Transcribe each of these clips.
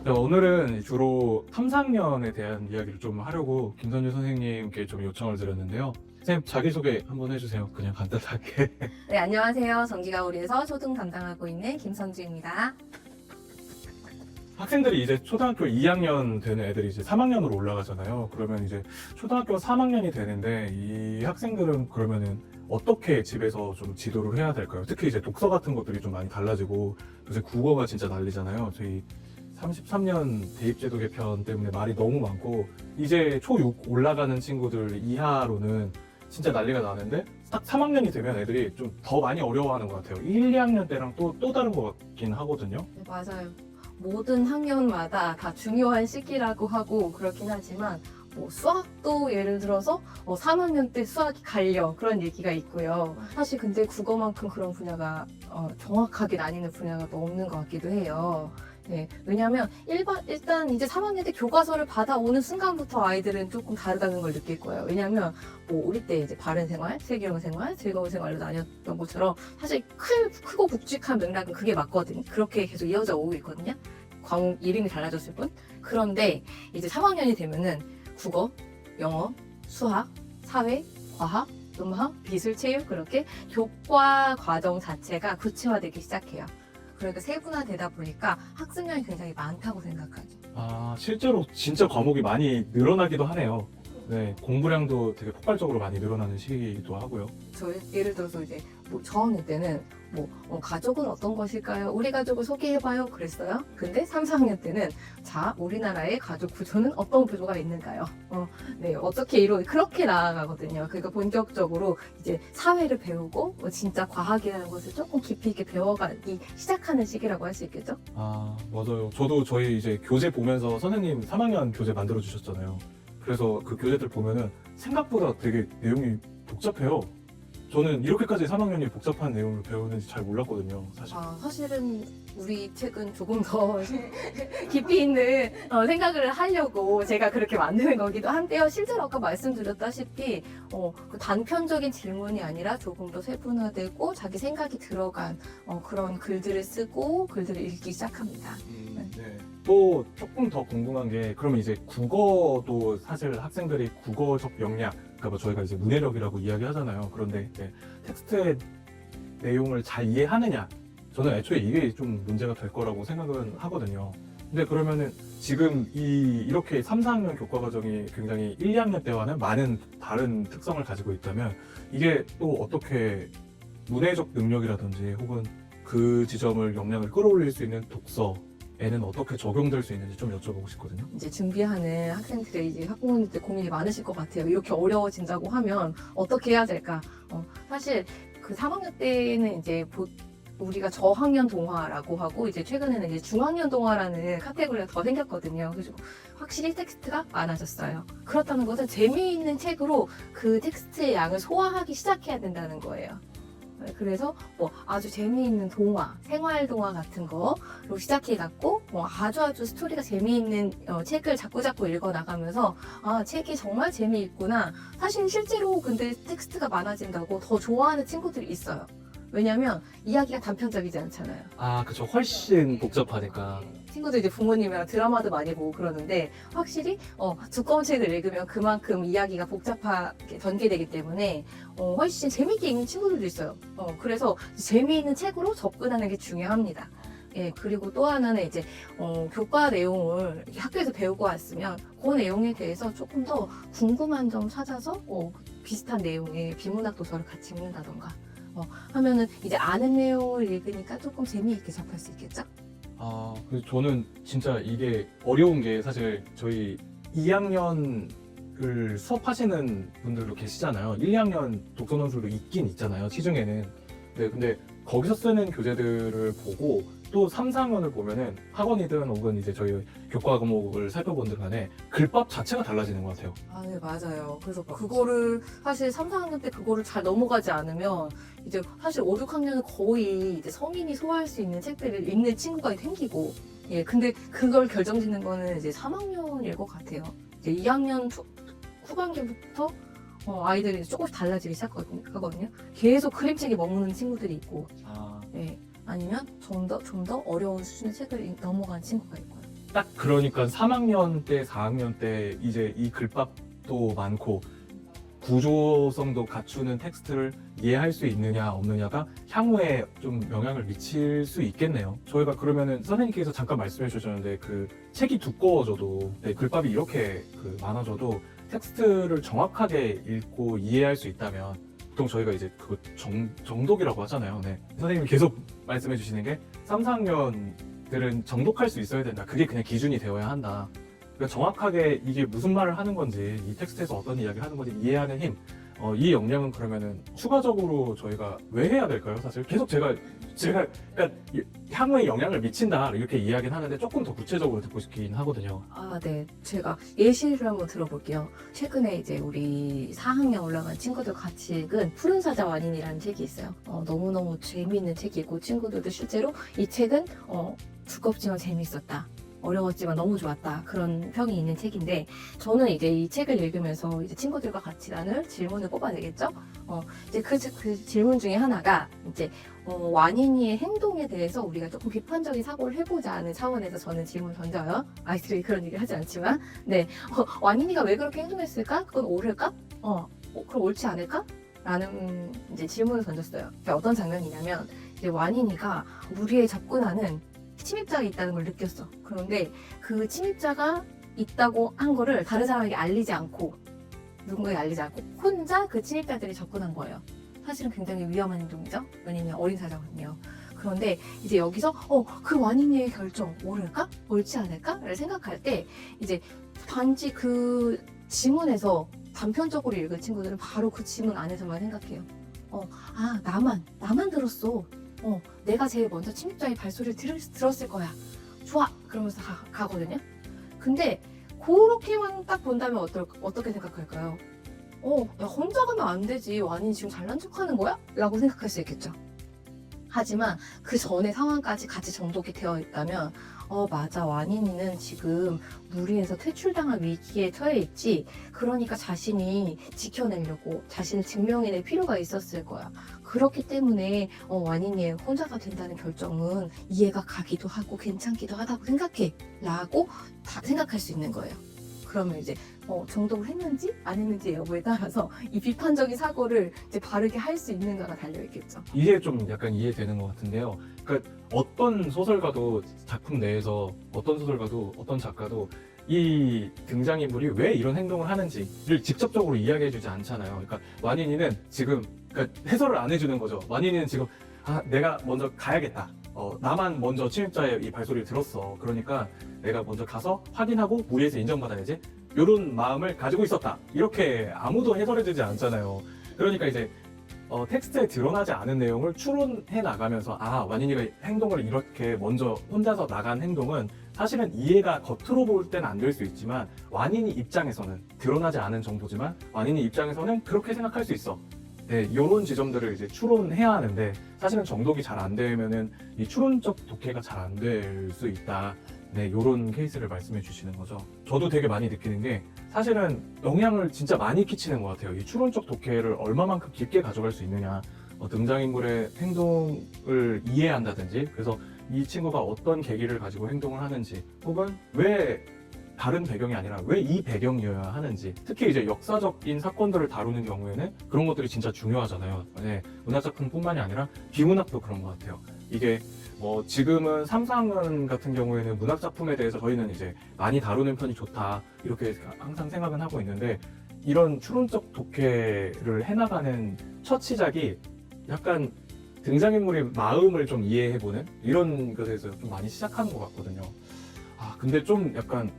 네, 오늘은 주로 3, 4학년에 대한 이야기를 좀 하려고 김선주 선생님께 좀 요청을 드렸는데요. 선생님 자기소개 한번 해주세요. 그냥 간단하게. 네, 안녕하세요. 정기가오리에서 초등 담당하고 있는 김선주입니다. 학생들이 이제 초등학교 2학년 되는 애들이 이제 3학년으로 올라가잖아요. 그러면 이제 초등학교 3학년이 되는데 이 학생들은 그러면은 어떻게 집에서 좀 지도를 해야 될까요? 특히 이제 독서 같은 것들이 좀 많이 달라지고 요새 국어가 진짜 난리잖아요. 저희 33년 대입제도 개편 때문에 말이 너무 많고 이제 초6 올라가는 친구들 이하로는 진짜 난리가 나는데 딱 3학년이 되면 애들이 좀 더 많이 어려워하는 것 같아요. 1, 2학년 때랑 또 다른 것 같긴 하거든요. 네, 맞아요. 모든 학년마다 다 중요한 시기라고 하고 그렇긴 하지만 뭐 수학도 예를 들어서 3학년 때 수학이 갈려 그런 얘기가 있고요. 사실 근데 국어만큼 그런 분야가 정확하게 나뉘는 분야가 또 없는 것 같기도 해요. 네, 왜냐하면 일단 이제 3학년 때 교과서를 받아오는 순간부터 아이들은 조금 다르다는 걸 느낄 거예요. 왜냐하면 뭐 우리 때 이제 바른 생활, 슬기로운 생활, 즐거운 생활로 나뉘었던 것처럼 사실 크고 굵직한 맥락은 그게 맞거든요. 그렇게 계속 이어져 오고 있거든요. 과목 이름이 달라졌을 뿐. 그런데 이제 3학년이 되면은 국어, 영어, 수학, 사회, 과학, 음악, 미술, 체육 그렇게 교과 과정 자체가 구체화되기 시작해요. 그러니까 세분화되다 보니까 학습량이 굉장히 많다고 생각하죠. 아, 실제로 진짜 과목이 많이 늘어나기도 하네요. 네, 공부량도 되게 폭발적으로 많이 늘어나는 시기이기도 하고요. 예를 들어서 이제 뭐 저학년 때는 가족은 어떤 것일까요? 우리 가족을 소개해봐요. 그랬어요. 근데 3, 4학년 때는 자, 우리나라의 가족 구조는 어떤 구조가 있는가요? 네, 어떻게 그렇게 나아가거든요. 그러니까 본격적으로 이제 사회를 배우고 진짜 과학이라는 것을 조금 깊이 있게 배워가기 시작하는 시기라고 할 수 있겠죠? 아, 맞아요. 저도 저희 이제 교재 보면서 선생님 3학년 교재 만들어 주셨잖아요. 그래서 그 교재들 보면은 생각보다 되게 내용이 복잡해요. 저는 이렇게까지 3학년이 복잡한 내용을 배우는지 잘 몰랐거든요, 사실. 사실은 우리 책은 조금 더 깊이 있는 생각을 하려고 제가 그렇게 만드는 거기도 한데요. 실제로 아까 말씀드렸다시피 그 단편적인 질문이 아니라 조금 더 세분화되고 자기 생각이 들어간 그런 글들을 쓰고 글들을 읽기 시작합니다. 네. 또 조금 더 궁금한 게 그러면 이제 국어도 사실 학생들이 국어적 역량, 그러니까 뭐 저희가 이제 문해력이라고 이야기하잖아요. 그런데 이제 텍스트의 내용을 잘 이해하느냐? 저는 애초에 이게 좀 문제가 될 거라고 생각은 하거든요. 근데 그러면은 지금 이렇게 3, 4학년 교과 과정이 굉장히 1, 2학년 때와는 많은 다른 특성을 가지고 있다면 이게 또 어떻게 문해적 능력이라든지 혹은 그 지점을 역량을 끌어올릴 수 있는 독서에는 어떻게 적용될 수 있는지 좀 여쭤보고 싶거든요. 이제 준비하는 학생들의 이제 학부모님들 고민이 많으실 것 같아요. 이렇게 어려워진다고 하면 어떻게 해야 될까? 사실 그 3학년 때는 이제 우리가 저학년 동화라고 하고 이제 최근에는 이제 중학년 동화라는 카테고리가 더 생겼거든요. 그래서 확실히 텍스트가 많아졌어요. 그렇다는 것은 재미있는 책으로 그 텍스트의 양을 소화하기 시작해야 된다는 거예요. 그래서 아주 재미있는 동화, 생활 동화 같은 거로 시작해갖고 아주 스토리가 재미있는 책을 자꾸 읽어 나가면서 책이 정말 재미있구나. 사실 실제로 근데 텍스트가 많아진다고 더 좋아하는 친구들이 있어요. 왜냐면 이야기가 단편적이지 않잖아요. 아, 그쵸. 훨씬 복잡하니까. 친구들 이제 부모님이랑 드라마도 많이 보고 그러는데 확실히 두꺼운 책을 읽으면 그만큼 이야기가 복잡하게 전개되기 때문에 훨씬 재미있게 읽는 친구들도 있어요. 그래서 재미있는 책으로 접근하는 게 중요합니다. 예, 그리고 또 하나는 이제 교과 내용을 학교에서 배우고 왔으면 그 내용에 대해서 조금 더 궁금한 점 찾아서 비슷한 내용의 비문학 도서를 같이 읽는다던가 하면은 이제 아는 내용을 읽으니까 조금 재미있게 접할 수 있겠죠? 아, 그래서 저는 진짜 이게 어려운 게 사실 저희 2학년을 수업하시는 분들도 계시잖아요. 1, 2학년 독서논술도 있긴 있잖아요, 시중에는. 네, 근데 거기서 쓰는 교재들을 보고 또 3, 4학년을 보면은 학원이든 혹은 이제 저희 교과 과목을 살펴본들 간에 글밥 자체가 달라지는 것 같아요. 네, 맞아요. 그래서 그거를 사실 3, 4학년 때 그거를 잘 넘어가지 않으면 이제 사실 5, 6학년은 거의 이제 성인이 소화할 수 있는 책들을 읽는 친구가 생기고 예, 근데 그걸 결정짓는 거는 이제 3학년일 것 같아요. 이제 2학년 후반기부터 아이들이 조금씩 달라지기 시작하거든요. 계속 그림책에 머무는 친구들이 있고 아, 예, 아니면 좀 더 어려운 수준의 책을 넘어간 친구가 있고요. 딱 그러니까 3학년 때, 4학년 때 이제 이 글밥도 많고 구조성도 갖추는 텍스트를 이해할 수 있느냐 없느냐가 향후에 좀 영향을 미칠 수 있겠네요. 저희가 그러면은 선생님께서 잠깐 말씀해 주셨는데 그 책이 두꺼워져도 네, 글밥이 이렇게 많아져도 텍스트를 정확하게 읽고 이해할 수 있다면 보통 저희가 이제 그거 정독이라고 하잖아요. 네. 선생님이 계속 말씀해 주시는 게 3, 4학년들은 정독할 수 있어야 된다. 그게 그냥 기준이 되어야 한다. 그러니까 정확하게 이게 무슨 말을 하는 건지 이 텍스트에서 어떤 이야기를 하는 건지 이해하는 힘 이 역량은 그러면은 추가적으로 저희가 왜 해야 될까요? 사실 계속 제가 그러니까 향후에 영향을 미친다 이렇게 이야기는 하는데 조금 더 구체적으로 듣고 싶긴 하거든요. 아, 네. 제가 예시를 한번 들어볼게요. 최근에 이제 우리 4학년 올라간 친구들 같이 읽은 푸른 사자 완인이라는 책이 있어요. 너무너무 재미있는 책이고 친구들도 실제로 이 책은 두껍지만 재미있었다. 어려웠지만 너무 좋았다. 그런 평이 있는 책인데 저는 이제 이 책을 읽으면서 이제 친구들과 같이 나눌 질문을 뽑아내겠죠. 이제 그 질문 중에 하나가 이제 완인이의 행동에 대해서 우리가 조금 비판적인 사고를 해보자는 차원에서 저는 질문을 던져요. 아이들이 그런 얘기를 하지 않지만, 네, 완인이가 왜 그렇게 행동했을까? 그건 옳을까? 그럼 옳지 않을까? 라는 이제 질문을 던졌어요. 그러니까 어떤 장면이냐면 이제 완인이가 무리에 접근하는 침입자가 있다는 걸 느꼈어. 그런데 그 침입자가 있다고 한 거를 다른 사람에게 알리지 않고 누군가에 알리지 않고 혼자 그 침입자들이 접근한 거예요. 사실은 굉장히 위험한 행동이죠. 왜냐면 어린 사자거든요. 그런데 이제 여기서 그 완인의 결정 옳을까? 옳지 않을까?를 생각할 때 이제 단지 그 지문에서 단편적으로 읽은 친구들은 바로 그 지문 안에서만 생각해요. 나만 들었어. 내가 제일 먼저 침입자의 발소리를 들었을 거야. 좋아! 그러면서 가거든요. 근데 그렇게만 딱 본다면 어떻게 생각할까요? 야, 혼자 가면 안 되지. 완인이 지금 잘난 척하는 거야? 라고 생각할 수 있겠죠. 하지만 그 전에 상황까지 같이 정독이 되어 있다면 맞아. 완인이는 지금 무리해서 퇴출당할 위기에 처해 있지. 그러니까 자신이 지켜내려고 자신을 증명해낼 필요가 있었을 거야. 그렇기 때문에 완인이 혼자가 된다는 결정은 이해가 가기도 하고 괜찮기도 하다고 생각해. 라고 다 생각할 수 있는 거예요. 그러면 이제 정독을 했는지 안 했는지 여부에 따라서 이 비판적인 사고를 이제 바르게 할 수 있는가가 달려있겠죠. 이게 좀 약간 이해되는 것 같은데요. 그러니까 어떤 소설가도 작품 내에서 어떤 소설가도 어떤 작가도 이 등장인물이 왜 이런 행동을 하는지를 직접적으로 이야기해주지 않잖아요. 그러니까 완인이는 지금 그러니까 해설을 안 해주는 거죠. 완인이는 지금 내가 먼저 가야겠다. 나만 먼저 침입자의 이 발소리를 들었어. 그러니까 내가 먼저 가서 확인하고 무리해서 인정받아야지. 이런 마음을 가지고 있었다. 이렇게 아무도 해설해주지 않잖아요. 그러니까 이제 텍스트에 드러나지 않은 내용을 추론해 나가면서 완인이가 행동을 이렇게 먼저 혼자서 나간 행동은 사실은 이해가 겉으로 볼 때는 안 될 수 있지만 완인이 입장에서는 드러나지 않은 정보지만 완인이 입장에서는 그렇게 생각할 수 있어. 네, 이런 지점들을 이제 추론해야 하는데 사실은 정독이 잘 안 되면은 이 추론적 독해가 잘 안 될 수 있다. 네, 이런 케이스를 말씀해 주시는 거죠. 저도 되게 많이 느끼는 게 사실은 영향을 진짜 많이 끼치는 것 같아요. 이 추론적 독해를 얼마만큼 깊게 가져갈 수 있느냐. 등장인물의 행동을 이해한다든지 그래서 이 친구가 어떤 계기를 가지고 행동을 하는지 혹은 왜 다른 배경이 아니라 왜 이 배경이어야 하는지 특히 이제 역사적인 사건들을 다루는 경우에는 그런 것들이 진짜 중요하잖아요. 네, 문학작품뿐만이 아니라 비문학도 그런 것 같아요. 이게 지금은 3, 4학년 같은 경우에는 문학작품에 대해서 저희는 이제 많이 다루는 편이 좋다 이렇게 항상 생각은 하고 있는데 이런 추론적 독해를 해나가는 첫 시작이 약간 등장인물의 마음을 좀 이해해보는 이런 것에서 좀 많이 시작하는 것 같거든요. 근데 좀 약간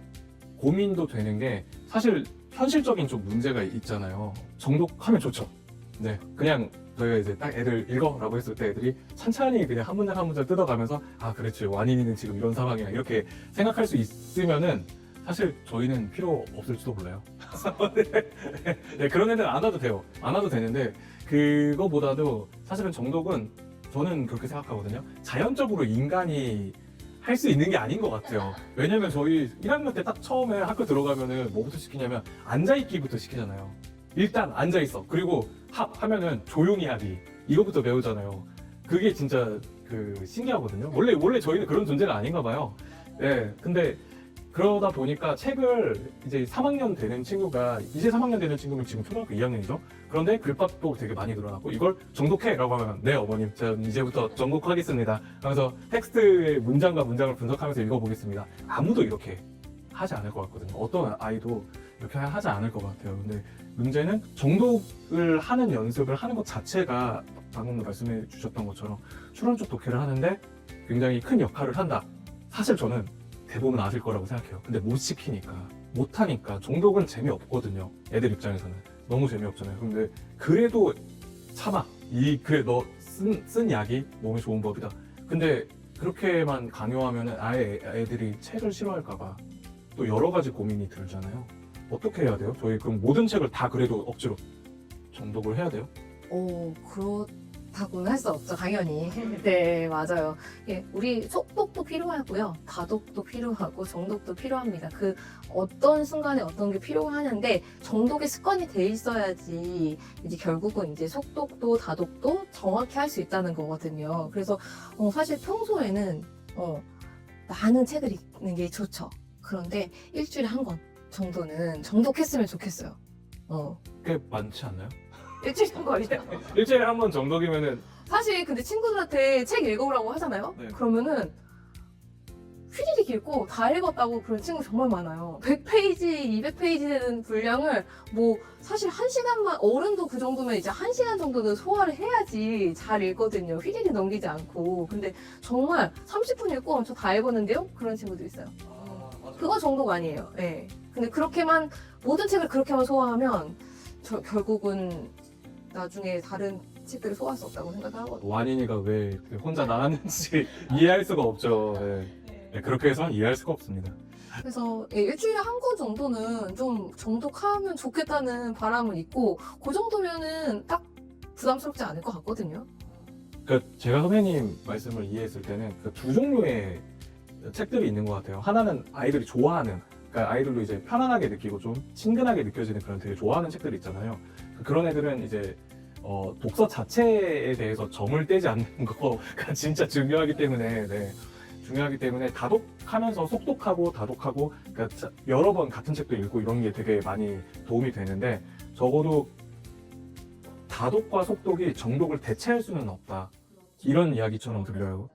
고민도 되는 게 사실 현실적인 좀 문제가 있잖아요. 정독하면 좋죠. 네, 그냥 저희가 이제 딱 애들 읽어라고 했을 때 애들이 천천히 그냥 한 문장 한 문장 뜯어가면서 그렇지 완인이는 지금 이런 상황이야 이렇게 생각할 수 있으면은 사실 저희는 필요 없을지도 몰라요. 네, 그런 애들 안 와도 돼요. 안 와도 되는데 그거보다도 사실은 정독은 저는 그렇게 생각하거든요. 자연적으로 인간이 할 수 있는 게 아닌 것 같아요. 왜냐면 저희 1학년 때 딱 처음에 학교 들어가면은 뭐부터 시키냐면 앉아있기부터 시키잖아요. 일단 앉아있어. 그리고 하면은 조용히 하기. 이거부터 배우잖아요. 그게 진짜 신기하거든요. 원래 저희는 그런 존재가 아닌가 봐요. 네, 근데 그러다 보니까 책을 이제 3학년 되는 친구가 이제 3학년 되는 친구는 지금 초등학교 2학년이죠. 그런데 글밥도 되게 많이 늘어났고 이걸 정독해라고 하면 네 어머님 제가 이제부터 정독하겠습니다. 하면서 텍스트의 문장과 문장을 분석하면서 읽어보겠습니다. 아무도 이렇게 하지 않을 것 같거든요. 어떤 아이도 이렇게 하지 않을 것 같아요. 근데 문제는 정독을 하는 연습을 하는 것 자체가 방금 말씀해 주셨던 것처럼 추론적 독해를 하는데 굉장히 큰 역할을 한다. 사실 저는 대부분 아실 거라고 생각해요. 근데 못 시키니까, 못 하니까 정독은 재미없거든요. 애들 입장에서는 너무 재미없잖아요. 근데 그래도 참아. 그래 너 쓴 약이 몸에 좋은 법이다. 근데 그렇게만 강요하면은 아예 애들이 책을 싫어할까봐 또 여러 가지 고민이 들잖아요. 어떻게 해야 돼요? 저희 그럼 모든 책을 다 그래도 억지로 정독을 해야 돼요? 그렇다고는 할 수 없죠, 당연히. 네, 맞아요. 예, 우리 속독도 필요하고요, 다독도 필요하고, 정독도 필요합니다. 그 어떤 순간에 어떤 게 필요하는데, 정독의 습관이 돼 있어야지, 이제 결국은 이제 속독도 다독도 정확히 할 수 있다는 거거든요. 그래서 사실 평소에는 많은 책을 읽는 게 좋죠. 그런데 일주일에 한 권 정도는 정독했으면 좋겠어요. 꽤 많지 않나요? 일주일에 한 권이요. 일주일에 한 번 정독이면은 사실 근데 친구들한테 책 읽어보라고 하잖아요? 네. 그러면은 휘리릭 읽고 다 읽었다고 그런 친구 정말 많아요. 100페이지, 200페이지 되는 분량을 뭐 사실 1시간만, 어른도 그 정도면 이제 1시간 정도는 소화를 해야지 잘 읽거든요. 휘리릭 넘기지 않고. 근데 정말 30분 읽고 저 다 읽었는데요? 그런 친구도 있어요. 그거 정도가 아니에요. 예. 근데 그렇게만, 모든 책을 그렇게만 소화하면 결국은 나중에 다른 책들을 소화할 수 없다고 생각하거든요. 완인이가 왜 혼자 나왔는지 이해할 수가 없죠. 네, 그렇게 해서는 이해할 수가 없습니다. 그래서 일주일에 한 권 정도는 좀 정독하면 좋겠다는 바람은 있고, 그 정도면은 딱 부담스럽지 않을 것 같거든요. 그러니까 제가 선생님 말씀을 이해했을 때는 그 두 종류의 책들이 있는 것 같아요. 하나는 아이들이 좋아하는, 그러니까 아이들도 이제 편안하게 느끼고 좀 친근하게 느껴지는 그런 되게 좋아하는 책들이 있잖아요. 그런 애들은 이제 독서 자체에 대해서 정을 떼지 않는 거가 진짜 중요하기 때문에 중요하기 때문에 다독하면서 속독하고 다독하고 그러니까 여러 번 같은 책도 읽고 이런 게 되게 많이 도움이 되는데 적어도 다독과 속독이 정독을 대체할 수는 없다. 이런 이야기처럼 들려요.